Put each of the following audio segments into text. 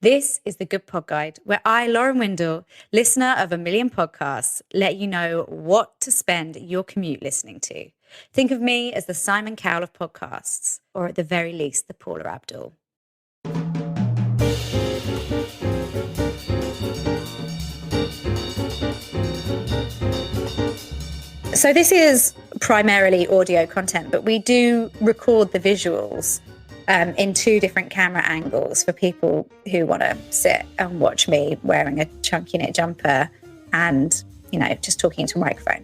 This is the Good Pod Guide, where I, Lauren Windle, listener of a million podcasts, let you know what to spend your commute listening to. Think of me as the Simon Cowell of podcasts, or at the very least, the Paula Abdul. So this is primarily audio content, but we do record the visuals in two different camera angles for people who want to sit and watch me wearing a chunky knit jumper and, just talking into a microphone.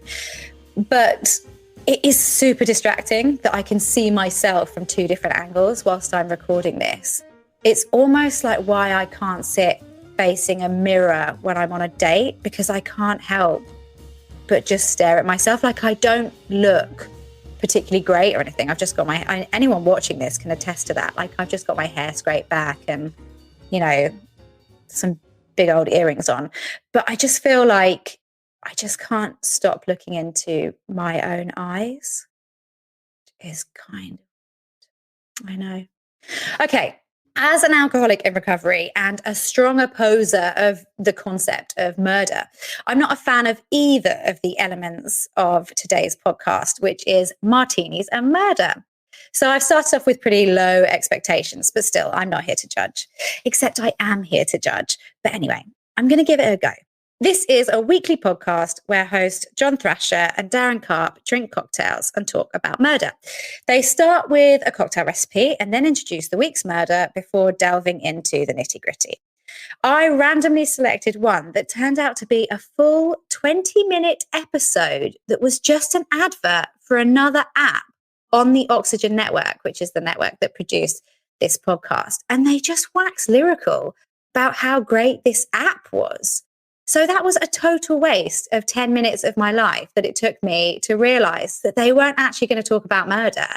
But it is super distracting that I can see myself from two different angles whilst I'm recording this. It's almost like why I can't sit facing a mirror when I'm on a date, because I can't help but just stare at myself. Like, I don't look particularly great or anything. I've just got anyone watching this can attest to that. Like, I've just got my hair scraped back and, some big old earrings on. But I just feel like I just can't stop looking into my own eyes. It's I know. Okay. As an alcoholic in recovery and a strong opposer of the concept of murder, I'm not a fan of either of the elements of today's podcast, which is martinis and murder. So I've started off with pretty low expectations, but still, I'm not here to judge, except I am here to judge. But anyway, I'm going to give it a go. This is a weekly podcast where host John Thrasher and Daryn Karp drink cocktails and talk about murder. They start with a cocktail recipe and then introduce the week's murder before delving into the nitty-gritty. I randomly selected one that turned out to be a full 20-minute episode that was just an advert for another app on the Oxygen network, which is the network that produced this podcast. And they just waxed lyrical about how great this app was. So that was a total waste of 10 minutes of my life that it took me to realize that they weren't actually going to talk about murder.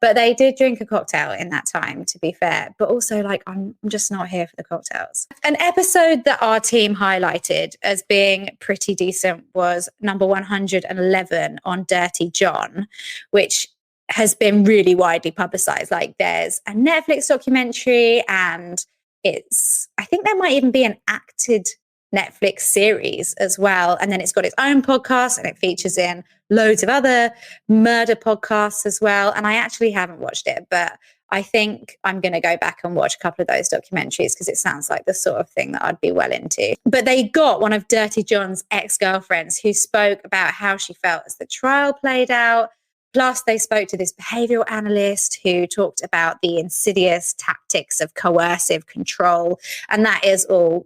But they did drink a cocktail in that time, to be fair. But also, I'm just not here for the cocktails. An episode that our team highlighted as being pretty decent was number 111 on Dirty John, which has been really widely publicized. Like, there's a Netflix documentary, and I think there might even be an acted Netflix series as well. And then it's got its own podcast, and it features in loads of other murder podcasts as well. And I actually haven't watched it, but I think I'm going to go back and watch a couple of those documentaries because it sounds like the sort of thing that I'd be well into. But they got one of Dirty John's ex-girlfriends who spoke about how she felt as the trial played out. Plus, they spoke to this behavioral analyst who talked about the insidious tactics of coercive control. And that is all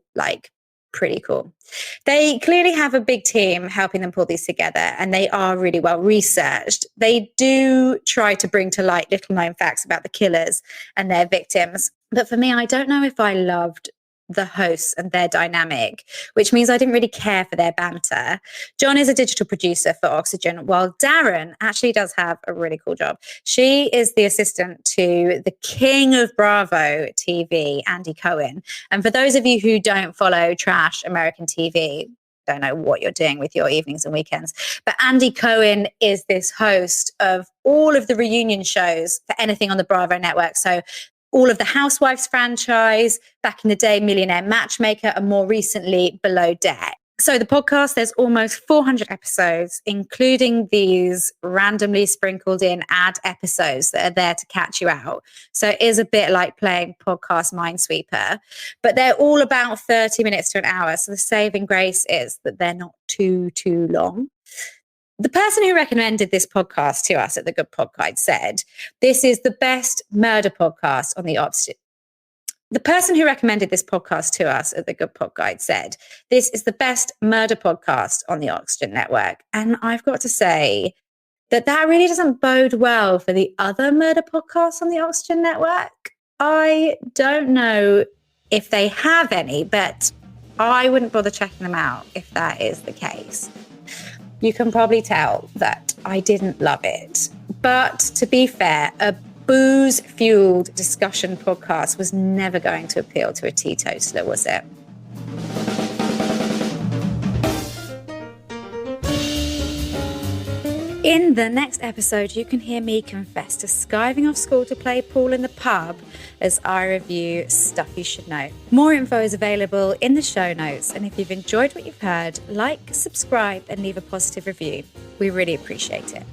pretty cool. They clearly have a big team helping them pull these together, and they are really well researched. They do try to bring to light little known facts about the killers and their victims. But for me, I don't know if I loved the hosts and their dynamic, which means I didn't really care for their banter. John is a digital producer for Oxygen, while Daryn actually does have a really cool job. She is the assistant to the king of Bravo TV, Andy Cohen. And for those of you who don't follow trash American TV, don't know what you're doing with your evenings and weekends, but Andy Cohen is this host of all of the reunion shows for anything on the Bravo network. So all of the Housewives franchise, back in the day, Millionaire Matchmaker, and more recently, Below Deck. So the podcast, there's almost 400 episodes, including these randomly sprinkled in ad episodes that are there to catch you out. So it is a bit like playing podcast Minesweeper, but they're all about 30 minutes to an hour. So the saving grace is that they're not too long. The person who recommended this podcast to us at the Good Pod Guide said, this is the best murder podcast on the Oxygen. The person who recommended this podcast to us at the Good Pod Guide said, this is the best murder podcast on the Oxygen network. And I've got to say that really doesn't bode well for the other murder podcasts on the Oxygen network. I don't know if they have any, but I wouldn't bother checking them out if that is the case. You can probably tell that I didn't love it. But to be fair, a booze-fueled discussion podcast was never going to appeal to a teetotaler, was it? In the next episode, you can hear me confess to skiving off school to play pool in the pub as I review Stuff You Should Know. More info is available in the show notes, and if you've enjoyed what you've heard, like, subscribe, and leave a positive review. We really appreciate it.